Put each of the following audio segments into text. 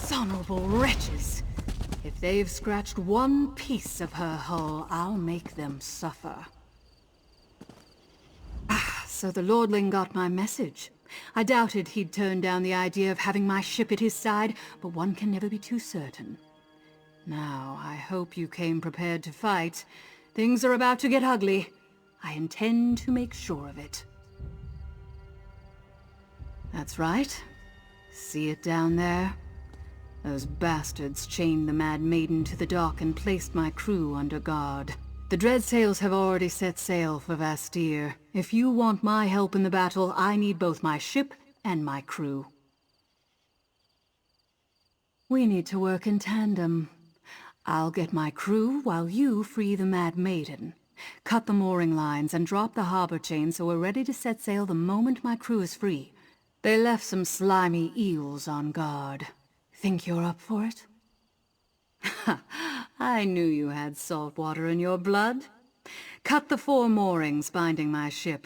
Dishonorable wretches! If they've scratched one piece of her hull, I'll make them suffer. So the Lordling got my message. I doubted he'd turn down the idea of having my ship at his side, but one can never be too certain. Now, I hope you came prepared to fight. Things are about to get ugly. I intend to make sure of it. That's right. See it down there? Those bastards chained the Mad Maiden to the dock and placed my crew under guard. The Dreadsails have already set sail for Vastir. If you want my help in the battle, I need both my ship and my crew. We need to work in tandem. I'll get my crew while you free the Mad Maiden. Cut the mooring lines and drop the harbor chain so we're ready to set sail the moment my crew is free. They left some slimy eels on guard. Think you're up for it? I knew you had salt water in your blood. Cut the 4 moorings binding my ship,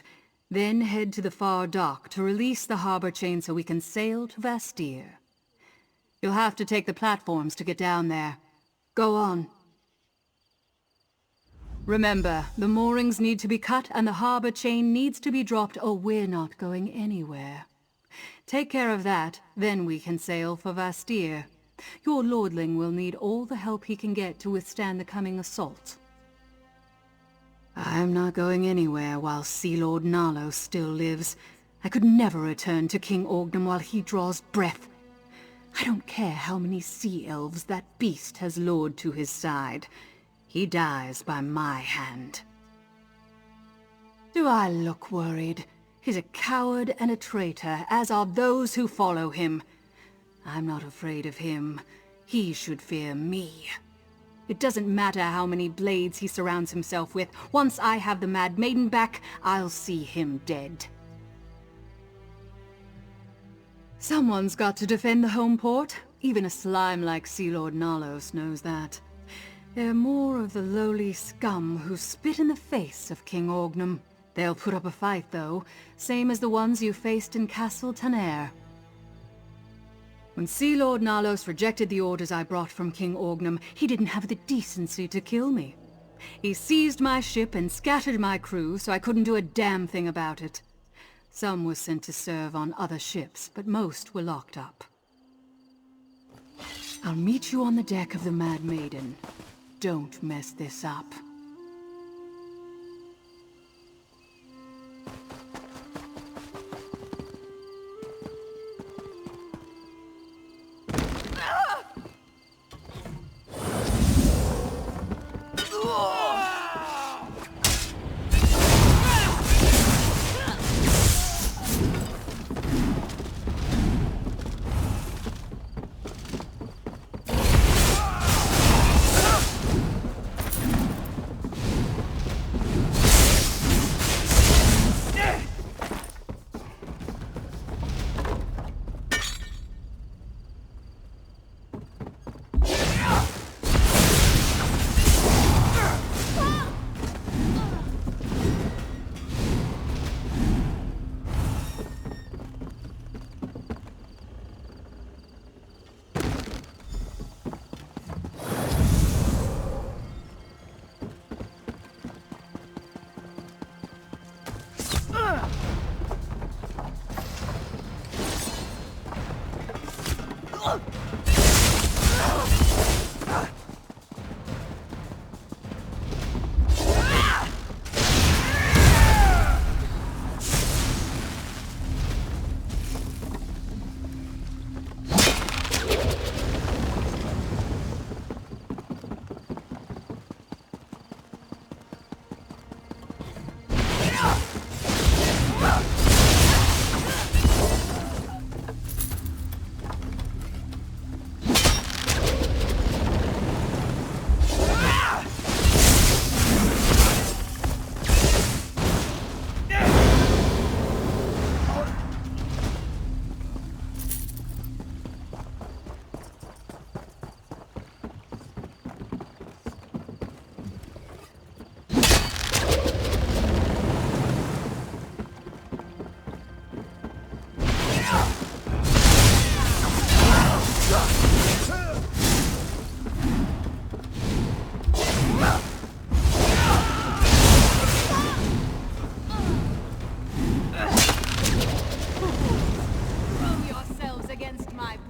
then head to the far dock to release the harbor chain so we can sail to Vastir. You'll have to take the platforms to get down there. Go on. Remember, the moorings need to be cut and the harbor chain needs to be dropped or we're not going anywhere. Take care of that, then we can sail for Vastir. Your lordling will need all the help he can get to withstand the coming assault. I'm not going anywhere while Sea Lord Nalos still lives. I could never return to King Orgnum while he draws breath. I don't care how many sea elves that beast has lured to his side. He dies by my hand. Do I look worried? He's a coward and a traitor, as are those who follow him. I'm not afraid of him. He should fear me. It doesn't matter how many blades he surrounds himself with. Once I have the Mad Maiden back, I'll see him dead. Someone's got to defend the home port. Even a slime like Sea Lord Nalos knows that. They're more of the lowly scum who spit in the face of King Orgnum. They'll put up a fight, though, same as the ones you faced in Castle Taner. When Sea Lord Nalos rejected the orders I brought from King Orgnum, he didn't have the decency to kill me. He seized my ship and scattered my crew, so I couldn't do a damn thing about it. Some were sent to serve on other ships, but most were locked up. I'll meet you on the deck of the Mad Maiden. Don't mess this up.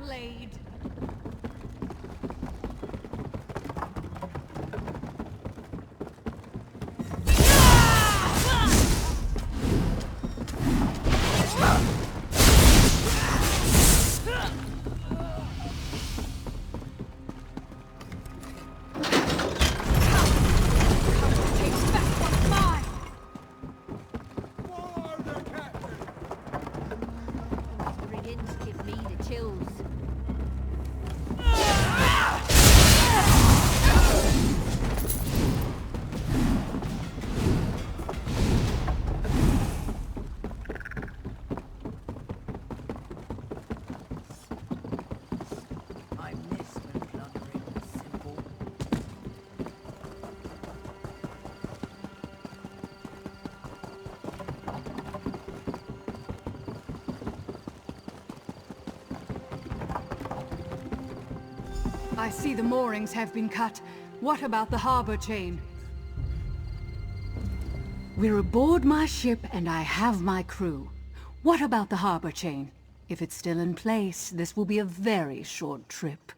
blade! I see the moorings have been cut. What about the harbor chain? We're aboard my ship and I have my crew. What about the harbor chain? If it's still in place, this will be a very short trip.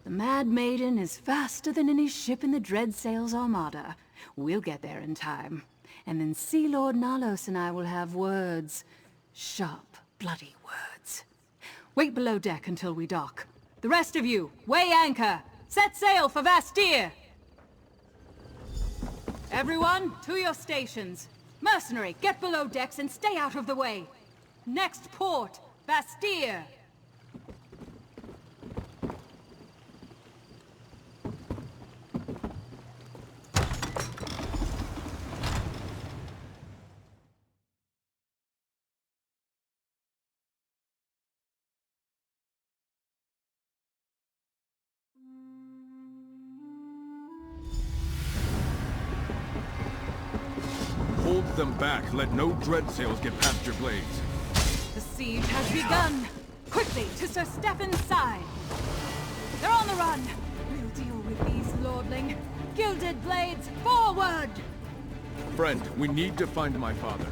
The Mad Maiden is faster than any ship in the Dreadsail's armada. We'll get there in time. And then Sea Lord Nalos and I will have words. Sharp, bloody words. Wait below deck until we dock. The rest of you, weigh anchor! Set sail for Vastir! Everyone, to your stations. Mercenary, get below decks and stay out of the way. Next port, Vastir! Hold them back. Let no dreadsails get past your blades. The siege has begun! Quickly, to Sir Stefan's side! They're on the run! We'll deal with these lordling. Gilded blades, forward! Friend, we need to find my father.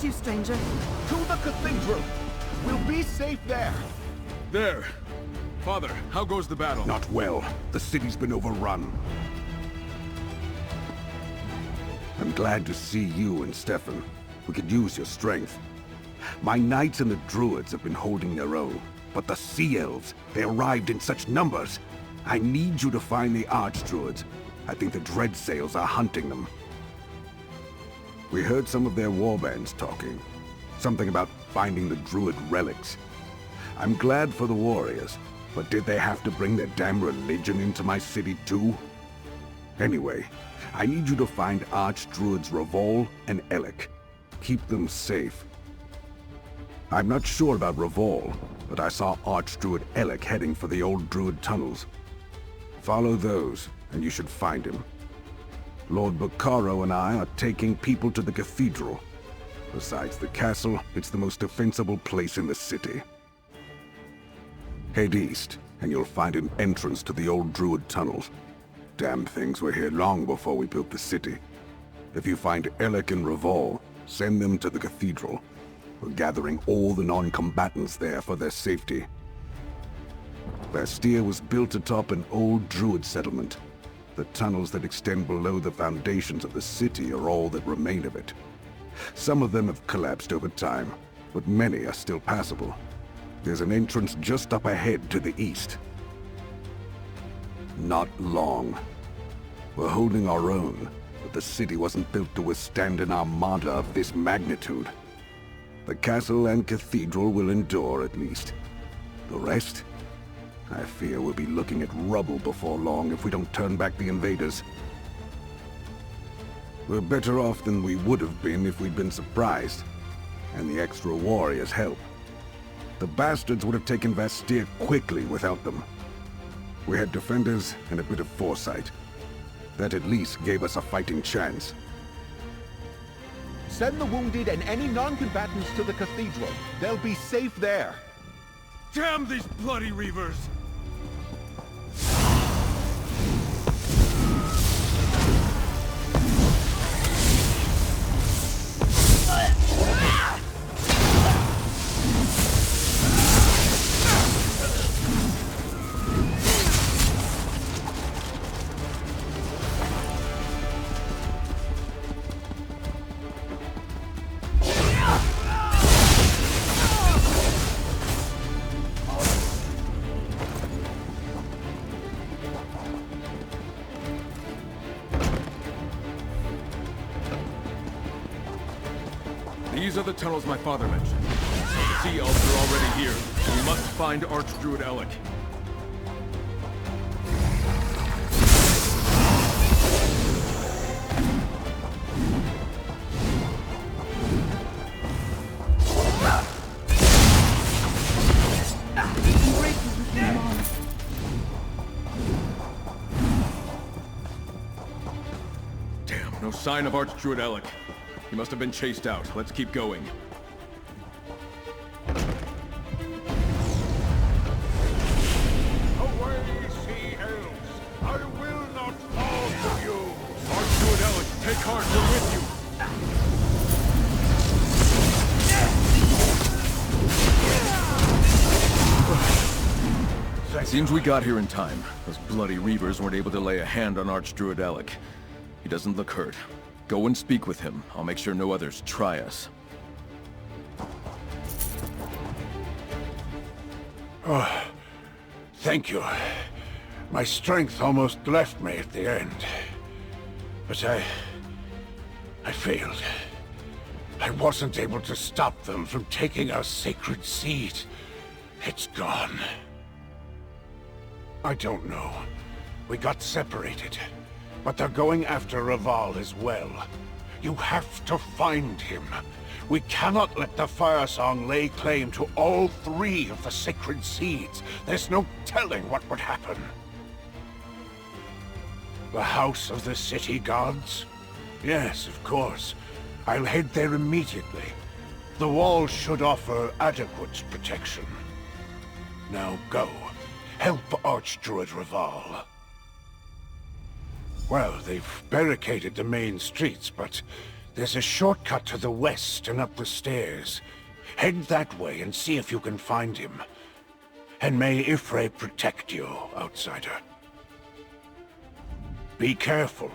You, stranger. To the cathedral! We'll be safe there! There! Father, how goes the battle? Not well. The city's been overrun. I'm glad to see you and Stefan. We could use your strength. My knights and the druids have been holding their own, but the sea elves, they arrived in such numbers. I need you to find the archdruids. I think the Dreadsails are hunting them. We heard some of their warbands talking. Something about finding the druid relics. I'm glad for the warriors, but did they have to bring their damn religion into my city too? Anyway, I need you to find archdruids Revol and Elec. Keep them safe. I'm not sure about Revol, but I saw archdruid Elec heading for the old druid tunnels. Follow those, and you should find him. Lord Bacaro and I are taking people to the cathedral. Besides the castle, it's the most defensible place in the city. Head east, and you'll find an entrance to the old druid tunnels. Damn things were here long before we built the city. If you find Elec and Revol, send them to the cathedral. We're gathering all the non-combatants there for their safety. Vastir was built atop an old druid settlement. The tunnels that extend below the foundations of the city are all that remain of it. Some of them have collapsed over time, but many are still passable. There's an entrance just up ahead to the east. Not long. We're holding our own, but the city wasn't built to withstand an armada of this magnitude. The castle and cathedral will endure at least. The rest? I fear we'll be looking at rubble before long if we don't turn back the invaders. We're better off than we would have been if we'd been surprised, and the extra warriors help. The bastards would have taken Vastir quickly without them. We had defenders and a bit of foresight. That at least gave us a fighting chance. Send the wounded and any non-combatants to the cathedral. They'll be safe there. Damn these bloody Reavers! These are the tunnels my father mentioned. The Sea Elves are already here. We must find Archdruid Alec. Damn, no sign of Archdruid Alec. He must have been chased out. Let's keep going. Away, sea elves! I will not fall to you! Archdruid Alec, take heart, we're with you! Seems we got here in time. Those bloody Reavers weren't able to lay a hand on Archdruid Alec. He doesn't look hurt. Go and speak with him. I'll make sure no others try us. Oh, thank you. My strength almost left me at the end. But I failed. I wasn't able to stop them from taking our sacred seed. It's gone. I don't know. We got separated. But they're going after Raval as well. You have to find him. We cannot let the Firesong lay claim to all 3 of the sacred seeds. There's no telling what would happen. The House of the City Gods? Yes, of course. I'll head there immediately. The wall should offer adequate protection. Now go. Help Archdruid Raval. Well, they've barricaded the main streets, but there's a shortcut to the west and up the stairs. Head that way and see if you can find him. And may Ifre protect you, outsider. Be careful.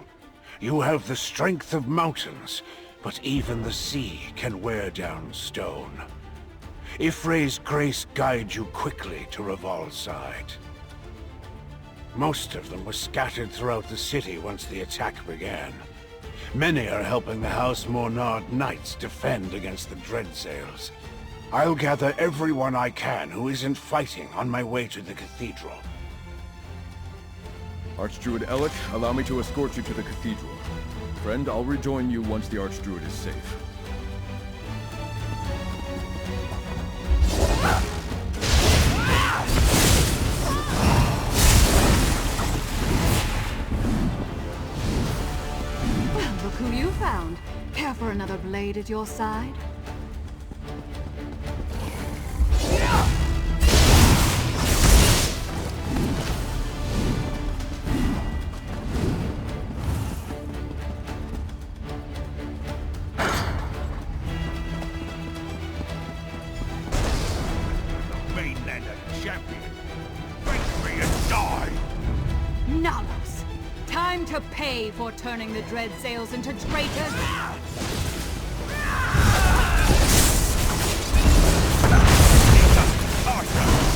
You have the strength of mountains, but even the sea can wear down stone. Ifre's grace guide you quickly to Raval's side. Most of them were scattered throughout the city once the attack began. Many are helping the House Mornard Knights defend against the Dreadsails. I'll gather everyone I can who isn't fighting on my way to the cathedral. Archdruid Alec, allow me to escort you to the cathedral. Friend, I'll rejoin you once the Archdruid is safe. Look who you found. Care for another blade at your side? Mainlander champion! Face me and die! Nalos! Time to pay for turning the Dreadsails into traitors!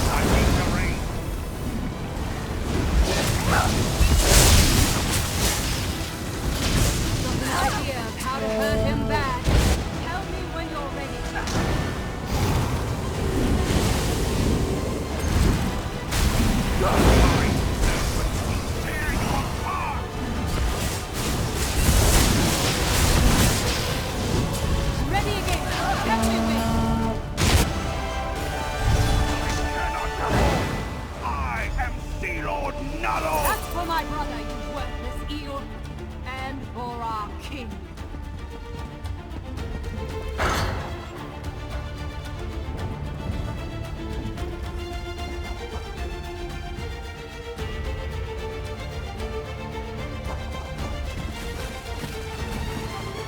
I need the rain! Got an idea of how to hurt him bad. Tell me when you're ready. Tear you apart! Ready again. Tell me when. I cannot go! I am Sea Lord my brother, you worthless eel, and for our king.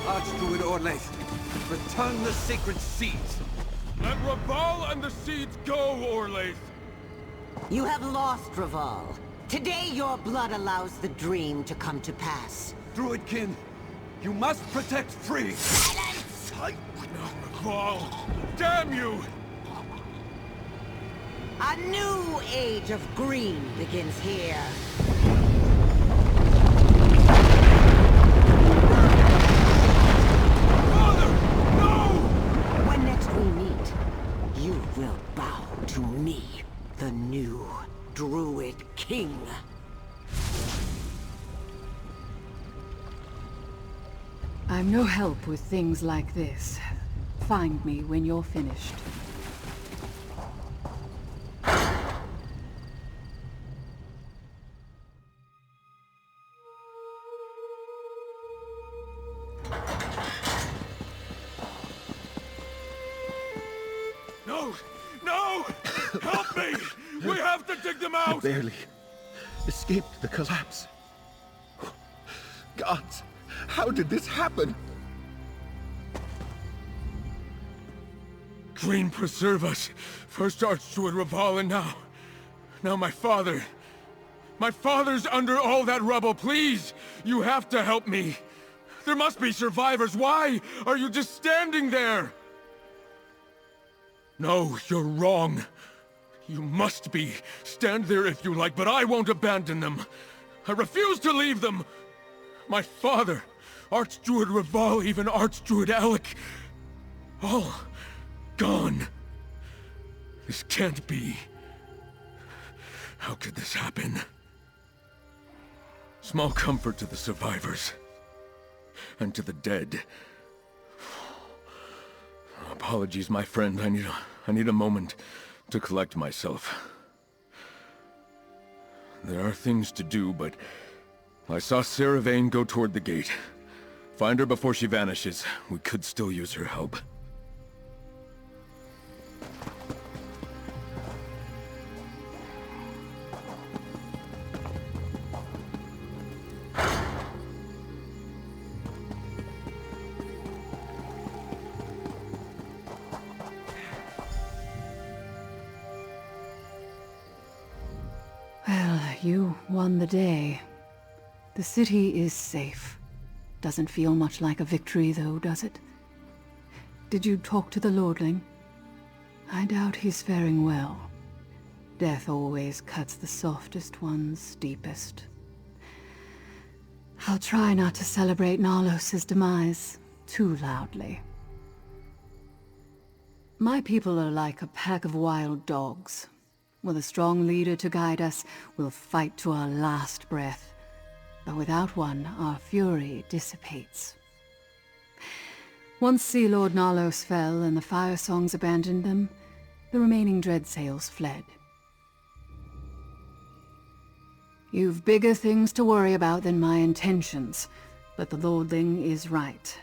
Archdruid Orlaith, return the sacred seeds. Let Raval and the seeds go, Orlaith! You have lost, Raval. Today your blood allows the dream to come to pass. Druidkin, you must protect free. Silence! Raval! Damn you! A new age of green begins here. Father! No! When next we meet, you will bow to me, the new Druid King. I'm no help with things like this. Find me when you're finished. No! No! Help me! We have to dig them out! Barely escaped the collapse. Gods, how did this happen? Green preserve us. First Archdruid Raval and now my father. My father's under all that rubble. Please, you have to help me. There must be survivors. Why are you just standing there? No, you're wrong. You must be. Stand there if you like, but I won't abandon them. I refuse to leave them. My father, Archdruid Raval, even Archdruid Alec, all gone. This can't be. How could this happen? Small comfort to the survivors. And to the dead. Apologies, my friend. I need a moment to collect myself. There are things to do, but I saw Sarah Vane go toward the gate. Find her before she vanishes. We could still use her help. Well, you won the day. The city is safe. Doesn't feel much like a victory, though, does it? Did you talk to the Lordling? I doubt he's faring well. Death always cuts the softest ones deepest. I'll try not to celebrate Narlos's demise too loudly. My people are like a pack of wild dogs. With a strong leader to guide us, we'll fight to our last breath. But without one, our fury dissipates. Once Sea Lord Narlos fell and the Firesongs abandoned them, the remaining Dreadsails fled. You've bigger things to worry about than my intentions, but the Lordling is right.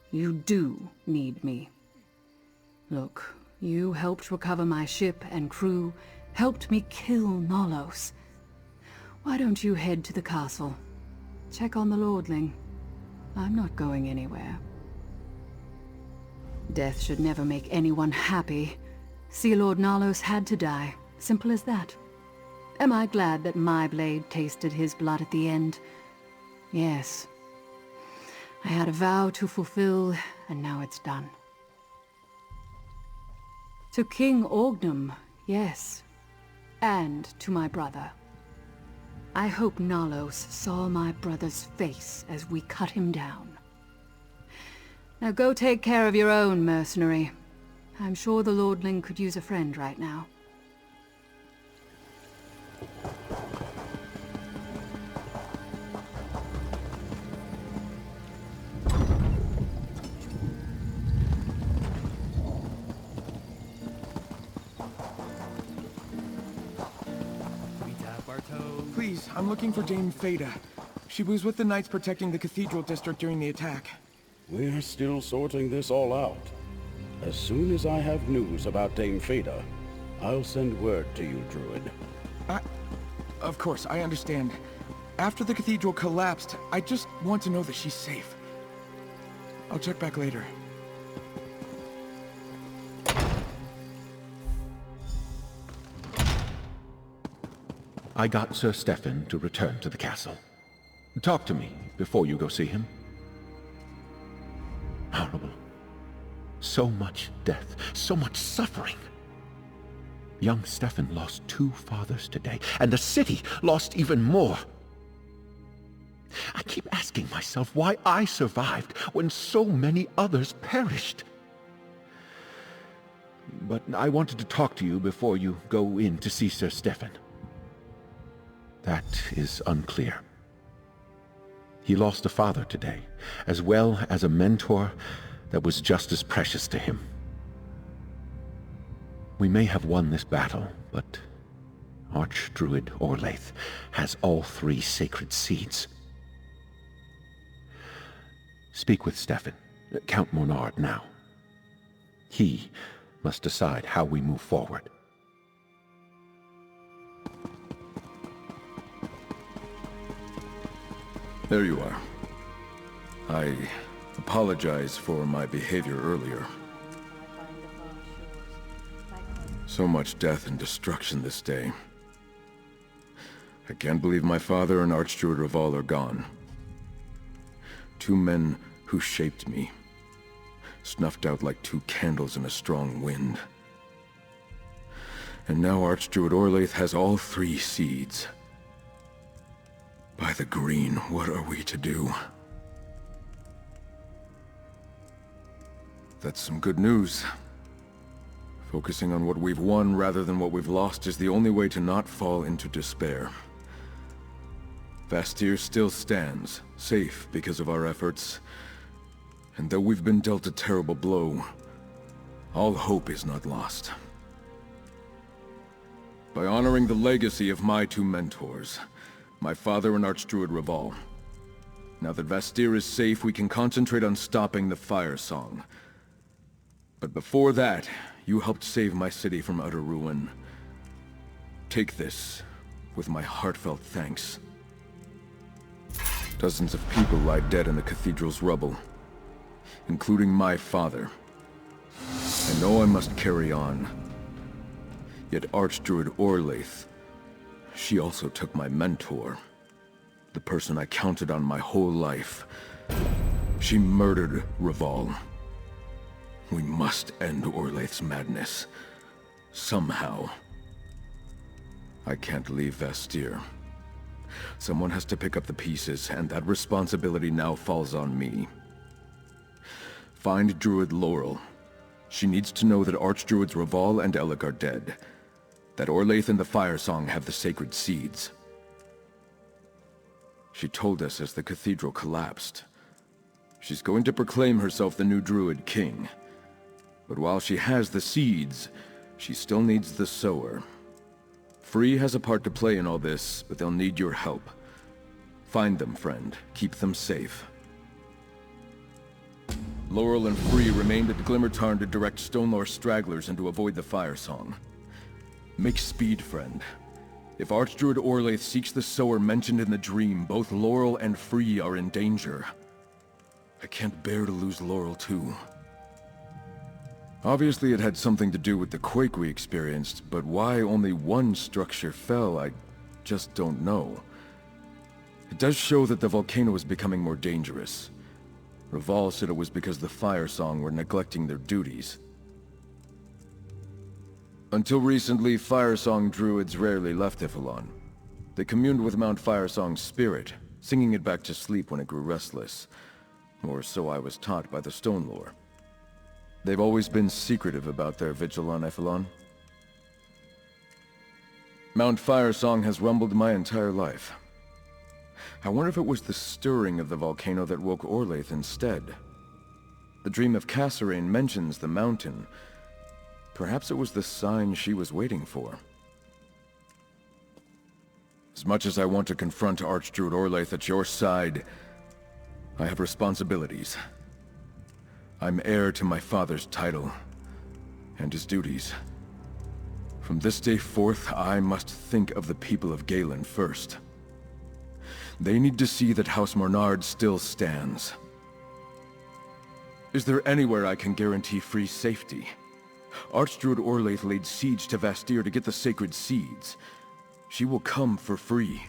You do need me. Look, you helped recover my ship and crew, helped me kill Narlos. Why don't you head to the castle? Check on the Lordling. I'm not going anywhere. Death should never make anyone happy. Sea Lord Narlos had to die. Simple as that. Am I glad that my blade tasted his blood at the end? Yes. I had a vow to fulfill, and now it's done. To King Orgnum, yes. And to my brother. I hope Narlos saw my brother's face as we cut him down. Now go take care of your own, mercenary. I'm sure the Lordling could use a friend right now. Please, I'm looking for Dame Fada. She was with the knights protecting the cathedral district during the attack. We're still sorting this all out. As soon as I have news about Dame Fada, I'll send word to you, Druid. Of course, I understand. After the cathedral collapsed, I just want to know that she's safe. I'll check back later. I got Sir Stefan to return to the castle. Talk to me before you go see him. Horrible. So much death, so much suffering. Young Stefan lost 2 fathers today, and the city lost even more. I keep asking myself why I survived when so many others perished. But I wanted to talk to you before you go in to see Sir Stefan. That is unclear. He lost a father today, as well as a mentor that was just as precious to him. We may have won this battle, but Archdruid Orlaith has all 3 sacred seeds. Speak with Stefan, Count Monard, now. He must decide how we move forward. There you are. I apologize for my behavior earlier. So much death and destruction this day. I can't believe my father and Archdruid Raval are gone. 2 men who shaped me, snuffed out like 2 candles in a strong wind. And now Archdruid Orlaith has all 3 seeds. By the green, what are we to do? That's some good news. Focusing on what we've won rather than what we've lost is the only way to not fall into despair. Vastir still stands, safe because of our efforts. And though we've been dealt a terrible blow, all hope is not lost. By honoring the legacy of my 2 mentors, my father and Archdruid Raval, now that Vastir is safe, we can concentrate on stopping the Firesong. But before that, you helped save my city from utter ruin. Take this with my heartfelt thanks. Dozens of people lie dead in the cathedral's rubble, including my father. I know I must carry on. Yet Archdruid Orlaith, she also took my mentor, the person I counted on my whole life. She murdered Raval. We must end Orlaith's madness. Somehow. I can't leave Vastir. Someone has to pick up the pieces, and that responsibility now falls on me. Find Druid Laurel. She needs to know that Archdruids Raval and Elec are dead. That Orlaith and the Firesong have the sacred seeds. She told us as the cathedral collapsed. She's going to proclaim herself the new Druid King. But while she has the seeds, she still needs the sower. Free has a part to play in all this, but they'll need your help. Find them, friend. Keep them safe. Laurel and Free remained at Glimmertarn to direct Stonelore stragglers and to avoid the Firesong. Make speed, friend. If Archdruid Orlaith seeks the sower mentioned in the dream, both Laurel and Free are in danger. I can't bear to lose Laurel, too. Obviously it had something to do with the quake we experienced, but why only one structure fell, I just don't know. It does show that the volcano is becoming more dangerous. Raval said it was because the Firesong were neglecting their duties. Until recently, Firesong druids rarely left Ifilon. They communed with Mount Firesong's spirit, singing it back to sleep when it grew restless. Or so I was taught by the Stonelore. They've always been secretive about their vigil on Ifilon. Mount Firesong has rumbled my entire life. I wonder if it was the stirring of the volcano that woke Orlaith instead. The dream of Kasserine mentions the mountain. Perhaps it was the sign she was waiting for. As much as I want to confront Archdruid Orlaith at your side, I have responsibilities. I'm heir to my father's title, and his duties. From this day forth, I must think of the people of Galen first. They need to see that House Mornard still stands. Is there anywhere I can guarantee free safety? Archdruid Orlaith laid siege to Vastir to get the sacred seeds. She will come for free.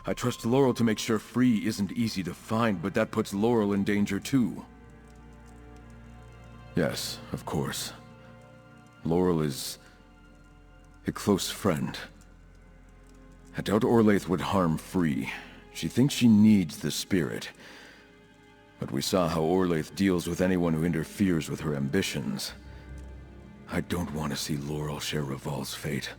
I trust Laurel to make sure free isn't easy to find, but that puts Laurel in danger too. Yes, of course. Laurel is a close friend. I doubt Orlaith would harm Free. She thinks she needs the spirit. But we saw how Orlaith deals with anyone who interferes with her ambitions. I don't want to see Laurel share Revol's fate.